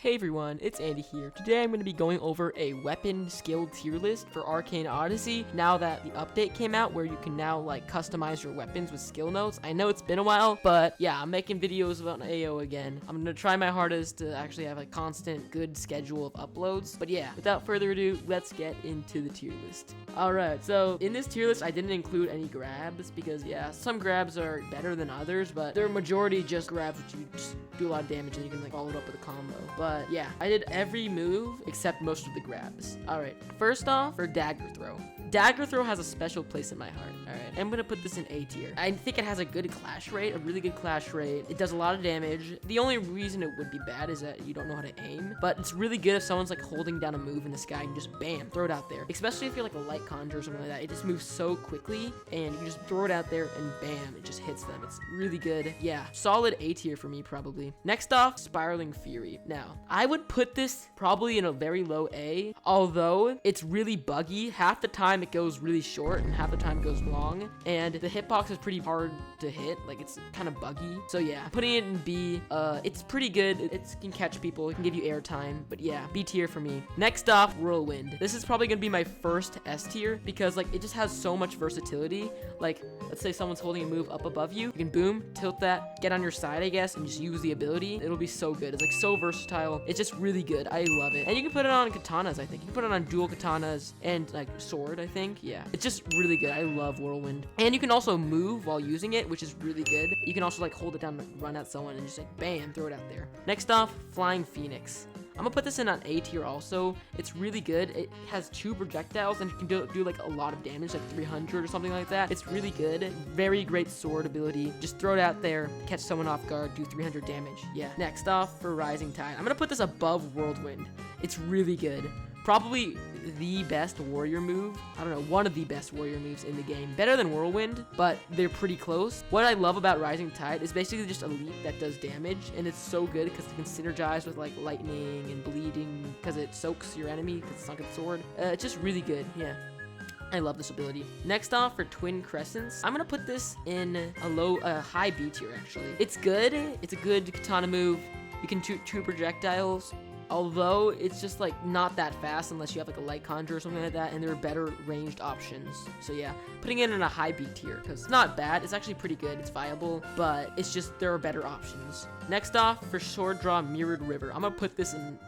Hey everyone, it's Andy here. Today I'm going to be going over a weapon skill tier list for Arcane Odyssey now that the update came out where you can now customize your weapons with skill notes. I know it's been a while, but yeah, I'm making videos about AO again. I'm going to try my hardest to actually have a constant good schedule of uploads. But yeah, without further ado, let's get into the tier list. Alright, so in this tier list I didn't include any grabs because yeah, some grabs are better than others, but they're majority just grabs which you just do a lot of damage and you can follow it up with a combo. But yeah, I did every move except most of the grabs. Alright, first off, for Dagger Throw. Dagger Throw has a special place in my heart. Alright, I'm gonna put this in A tier. I think it has a good clash rate, a really good clash rate. It does a lot of damage. The only reason it would be bad is that you don't know how to aim, but it's really good if someone's holding down a move in the sky and just bam, throw it out there. Especially if you're a light conjure or something like that. It just moves so quickly and you can just throw it out there and bam, it just hits them. It's really good. Yeah, solid A tier for me probably. Next off, Spiraling Fury. Now, I would put this probably in a very low A, although it's really buggy. Half the time it goes really short and half the time it goes long, and the hitbox is pretty hard to hit. It's kind of buggy. So yeah, putting it in B, it's pretty good. It can catch people, it can give you airtime, but yeah, B tier for me. Next off, Whirlwind. This is probably gonna be my first S tier because it just has so much versatility. Let's say someone's holding a move up above you, you can boom, tilt that, get on your side, I guess, and just use the ability. It'll be so good. It's so versatile. It's just really good. I love it. And you can put it on katanas, I think. You can put it on dual katanas and sword, I think. Yeah, it's just really good. I love Whirlwind. And you can also move while using it, which is really good. You can also hold it down and run at someone and just bam, throw it out there. Next off, Flying Phoenix. I'm gonna put this in on A tier also. It's really good. It has 2 projectiles and you can do a lot of damage, 300 or something like that. It's really good. Very great sword ability. Just throw it out there, catch someone off guard, do 300 damage. Yeah. Next off, for Rising Tide. I'm gonna put this above Whirlwind. It's really good. Probably the best warrior move. I don't know, one of the best warrior moves in the game. Better than Whirlwind, but they're pretty close. What I love about Rising Tide is basically just a leap that does damage, and it's so good because it can synergize with lightning and bleeding because it soaks your enemy because it's Sunken Sword. It's just really good, yeah. I love this ability. Next off, for Twin Crescents, I'm gonna put this in a high B tier actually. It's good. It's a good katana move. You can shoot 2 projectiles. Although it's just not that fast unless you have a light conjure or something like that, and there are better ranged options. So yeah, putting it in a high B tier because it's not bad. It's actually pretty good. It's viable, but it's just there are better options. Next off, for Sword Draw Mirrored River, I'm gonna put this in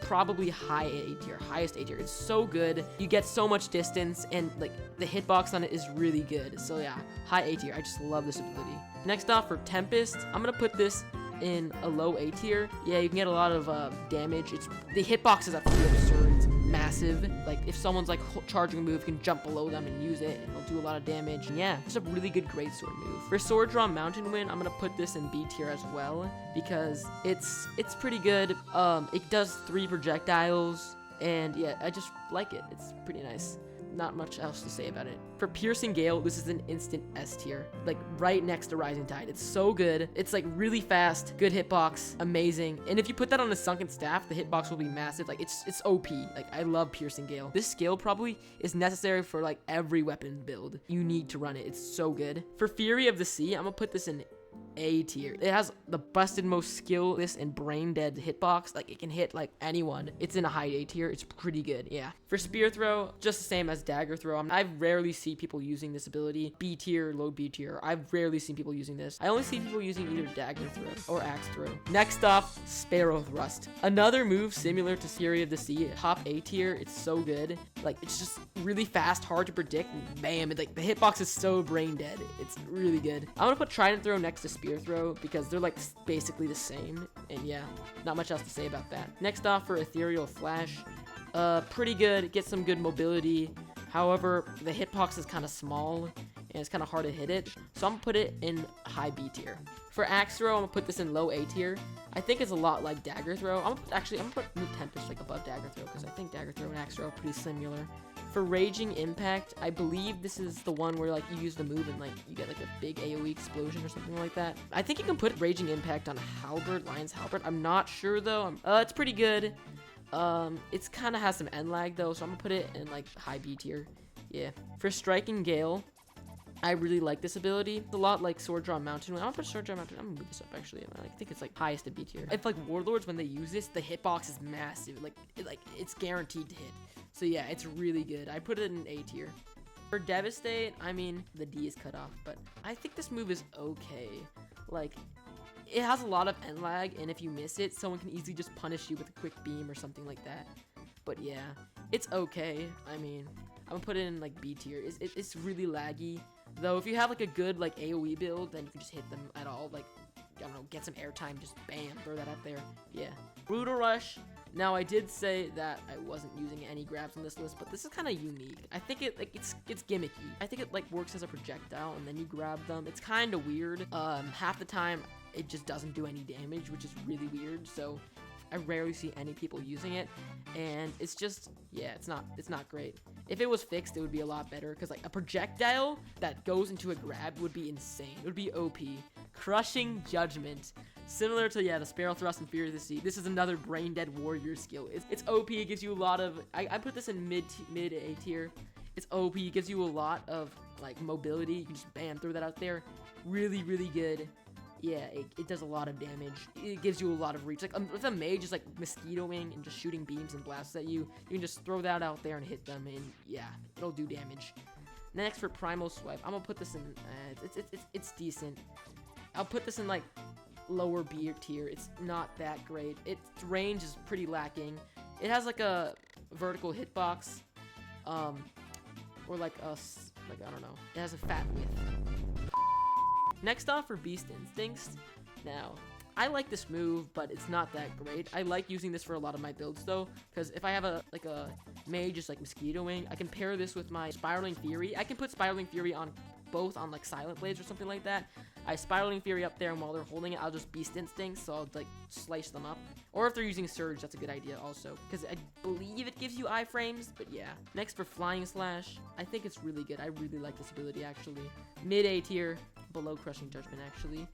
probably high A tier, highest A tier. It's so good. You get so much distance, and the hitbox on it is really good. So yeah, high A tier. I just love this ability. Next off, for Tempest, I'm gonna put this in a low A tier. Yeah, you can get a lot of damage. The hitbox is absolutely absurd. It's massive. If someone's charging a move, you can jump below them and use it, and it'll do a lot of damage. And yeah, it's a really good greatsword move. For Sword Draw Mountain Wind, I'm gonna put this in B tier as well because it's pretty good. It does 3 projectiles, and yeah, I just like it. It's pretty nice. Not much else to say about it. For Piercing Gale, this is an instant S tier, right next to Rising Tide. It's so good. It's really fast, good hitbox, amazing. And if you put that on a Sunken Staff, the hitbox will be massive. It's OP. I love Piercing Gale. This skill probably is necessary for every weapon build. You need to run it. It's so good. For Fury of the Sea, I'm gonna put this in A tier. It has the busted most skillless and brain dead hitbox. It can hit anyone. It's in a high A tier. It's pretty good. Yeah. For Spear Throw, just the same as Dagger Throw. I rarely see people using this ability. B tier, low B tier. I've rarely seen people using this. I only see people using either Dagger Throw or Axe Throw. Next off, Sparrow Thrust. Another move similar to Fury of the Sea. Top A tier. It's so good. It's just really fast, hard to predict. And bam, the hitbox is so brain dead. It's really good. I'm gonna put Trident Throw next to Spear Throw because they're basically the same, and yeah, not much else to say about that. Next off, for Ethereal Flash, pretty good. Get some good mobility. However, the hitbox is kind of small and it's kind of hard to hit it, so I'm gonna put it in high B tier. For Axe Throw, I'm gonna put this in low A tier. I think it's a lot like Dagger Throw. I'm gonna put Tempest above Dagger Throw because I think Dagger Throw and Axe Throw are pretty similar. For Raging Impact, I believe this is the one where you use the move and you get a big AoE explosion or something like that. I think you can put Raging Impact on Lion's Halberd. I'm not sure though. It's pretty good. It's kind of has some end lag though, so I'm gonna put it in high B tier. Yeah. For Striking Gale, I really like this ability. It's a lot like Sword Draw Mountain. I'm gonna put Sword Draw Mountain. I'm gonna move this up actually. I think it's like highest in B tier. If like Warlords, when they use this, the hitbox is massive. Like it's guaranteed to hit. So yeah, it's really good. I put it in A tier. For Devastate, I mean, the D is cut off, but I think this move is okay. Like, it has a lot of end lag, and if you miss it, someone can easily just punish you with a quick beam or something like that. But yeah, it's okay. I mean, I'm gonna put it in like B tier. It's really laggy. Though if you have like a good like AoE build, then you can just hit them at all. Like, I don't know, get some airtime, just bam, throw that out there. Yeah. Brutal Rush. Now I did say that I wasn't using any grabs on this list, but this is kind of unique. I think it's gimmicky. I think it like works as a projectile and then you grab them. It's kind of weird. Half the time it just doesn't do any damage, which is really weird. So I rarely see any people using it, and it's just, yeah, it's not great. If it was fixed, it would be a lot better, because like a projectile that goes into a grab would be insane. It would be OP. Crushing Judgment. Similar to, yeah, the Sparrow Thrust and Fear of the Sea. This is another brain dead warrior skill. It's OP. It gives you a lot of, I put this in mid A tier. It's OP. It gives you a lot of like mobility. You can just bam, throw that out there. Really, really good. Yeah, it does a lot of damage. It gives you a lot of reach. Like, if a mage is like mosquitoing and just shooting beams and blasts at you, you can just throw that out there and hit them, and yeah, it'll do damage. Next, for Primal Swipe, I'm gonna put this in, it's decent. I'll put this in like lower B tier. It's not that great. Its range is pretty lacking. It has like a vertical hitbox, or like I don't know. It has a fat width. Next off, for Beast Instincts. Now, I like this move, but it's not that great. I like using this for a lot of my builds though, because if I have a mage just like mosquitoing, I can pair this with my Spiraling Fury. I can put Spiraling Fury on both on like Silent Blades or something like that. I Spiraling Fury up there, and while they're holding it, I'll just Beast Instincts, so I'll like slice them up. Or if they're using Surge, that's a good idea also, because I believe it gives you iframes, but yeah. Next, for Flying Slash, I think it's really good. I really like this ability actually. Mid A tier, below Crushing Judgment actually.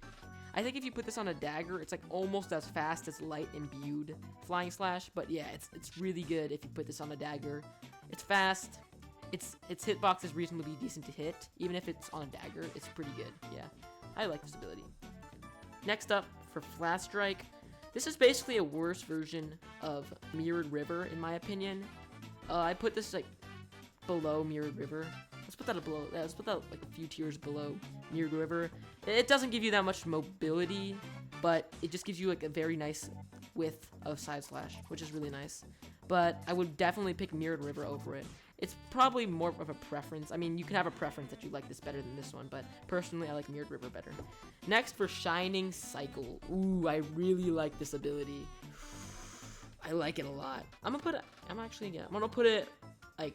I think if you put this on a dagger, it's like almost as fast as Light Imbued Flying Slash, but yeah, it's really good if you put this on a dagger. It's fast. Its hitbox is reasonably decent to hit. Even if it's on a dagger, it's pretty good. Yeah, I like this ability. Next up, for Flash Strike. This is basically a worse version of Mirrored River, in my opinion. I put this like below Mirrored River. Let's put that below. Let's put that like a few tiers below Mirrored River. It doesn't give you that much mobility, but it just gives you like a very nice width of Side Slash, which is really nice. But I would definitely pick Mirrored River over it. It's probably more of a preference. I mean, you can have a preference that you like this better than this one, but personally, I like Mirrored River better. Next, for Shining Cycle. Ooh, I really like this ability. I like it a lot. I'm gonna put it like,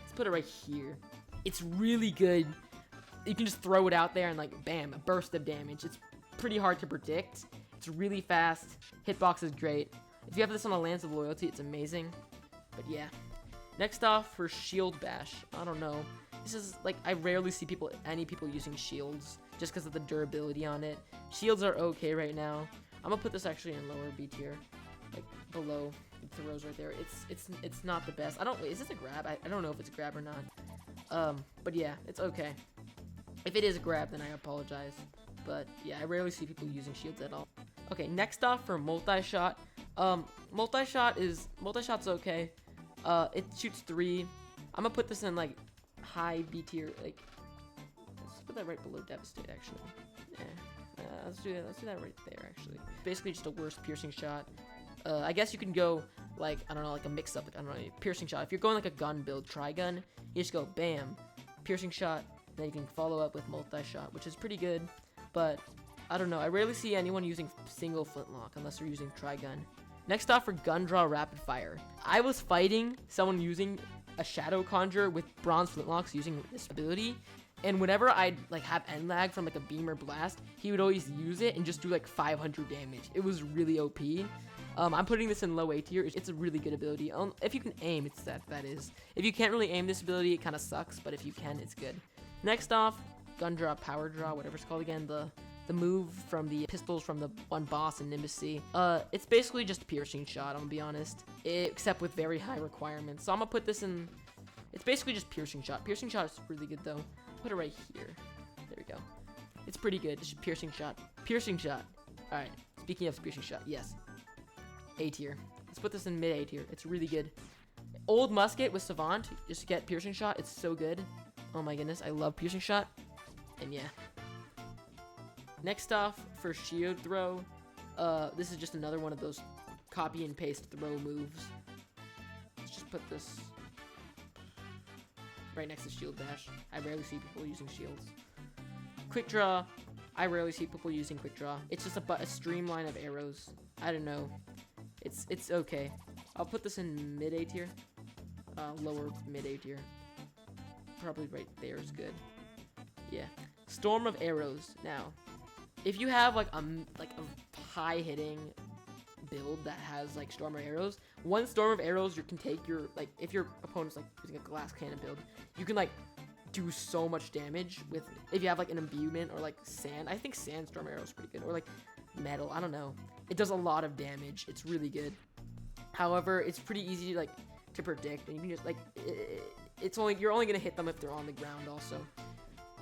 let's put it right here. It's really good. You can just throw it out there and like, bam, a burst of damage. It's pretty hard to predict. It's really fast. Hitbox is great. If you have this on a Lance of Loyalty, it's amazing. But yeah. Next off, for Shield Bash. I don't know. This is like, I rarely see any people using shields just because of the durability on it. Shields are okay right now. I'm gonna put this actually in lower B tier, like below the throws right there. It's not the best. Is this a grab? I don't know if it's a grab or not. But yeah, it's okay. If it is a grab, then I apologize. But yeah, I rarely see people using shields at all. Okay, next off, for Multi-Shot. Multi-Shot's okay. It shoots 3. I'm gonna put this in like high B tier. Like, let's put that right below Devastate actually. Let's do that right there actually. Basically just a worse piercing shot. I guess you can go like, I don't know, like a mix up, like, I don't know, piercing shot. If you're going like a gun build, tri-gun, you just go bam, piercing shot, then you can follow up with Multi-Shot, which is pretty good. But I don't know, I rarely see anyone using single flintlock unless they're using tri-gun. Next off, for Gun Draw Rapid Fire. I was fighting someone using a Shadow Conjure with Bronze Flintlocks using this ability, and whenever I'd like have end lag from like a beam or blast, he would always use it and just do like 500 damage. It was really OP. I'm putting this in low A tier. It's a really good ability. If you can aim, it's that is. If you can't really aim this ability, it kind of sucks, but if you can, it's good. Next off, Gun Draw Power Draw, whatever it's called again, the move from the pistols from the one boss in Nimbus C. It's basically just a piercing shot, I'm gonna be honest, except with very high requirements. So I'm gonna put this in, it's basically just piercing shot. Piercing shot is really good though. put it right here. There we go. It's pretty good. It's piercing shot. Piercing shot. All right. Speaking of piercing shot, yes. A tier. Let's put this in mid A tier. It's really good. Old musket with savant. Just get piercing shot. It's so good. Oh my goodness, I love piercing shot. And yeah. Next off for shield throw. This is just another one of those copy and paste throw moves. Let's just put this right next to shield dash. I rarely see people using shields. Quick draw. I rarely see people using quick draw. It's just a streamline of arrows. I don't know. It's okay. I'll put this in mid A tier. Lower mid A tier. Probably right there is good. Yeah. Storm of arrows. Now, if you have like a high hitting build that has like storm of arrows, one storm of arrows you can take your like if your opponent's like using a glass cannon build, you can like do so much damage with if you have like an imbuement or like sand. I think sand storm arrow is pretty good, or like metal. I don't know. It does a lot of damage. It's really good. However, it's pretty easy like to predict, and you can just like you're only gonna hit them if they're on the ground also.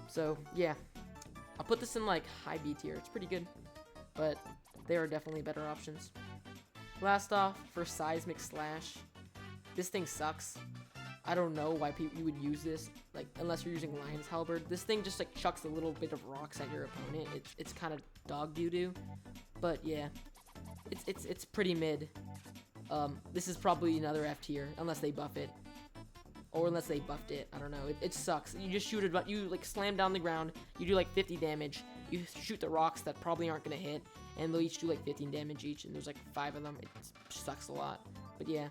So yeah, I'll put this in like high B tier. It's pretty good, but there are definitely better options. Last off for seismic slash, this thing sucks. I don't know why you would use this, like unless you're using Lion's Halberd. This thing just like chucks a little bit of rocks at your opponent. It's kind of dog doo-doo, but yeah, it's pretty mid. This is probably another F tier unless they buff it, or unless they buffed it. I don't know. It sucks. You just shoot it, but you like slam down the ground. You do like 50 damage. You shoot the rocks that probably aren't gonna hit, and they'll each do like 15 damage each, and there's like 5 of them. It sucks a lot, but yeah.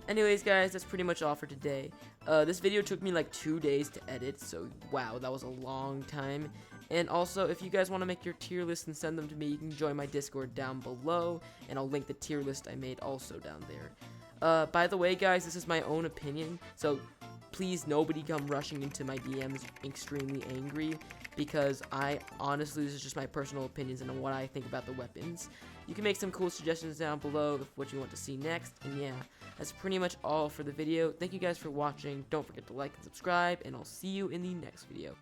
Anyways, guys, that's pretty much all for today. This video took me like 2 days to edit, so wow, that was a long time. And also, if you guys want to make your tier list and send them to me, you can join my Discord down below, and I'll link the tier list I made also down there. By the way, guys, this is my own opinion, so please nobody come rushing into my DMs extremely angry, because honestly, this is just my personal opinions and what I think about the weapons. You can make some cool suggestions down below of what you want to see next, and yeah, that's pretty much all for the video. Thank you guys for watching. Don't forget to like and subscribe, and I'll see you in the next video.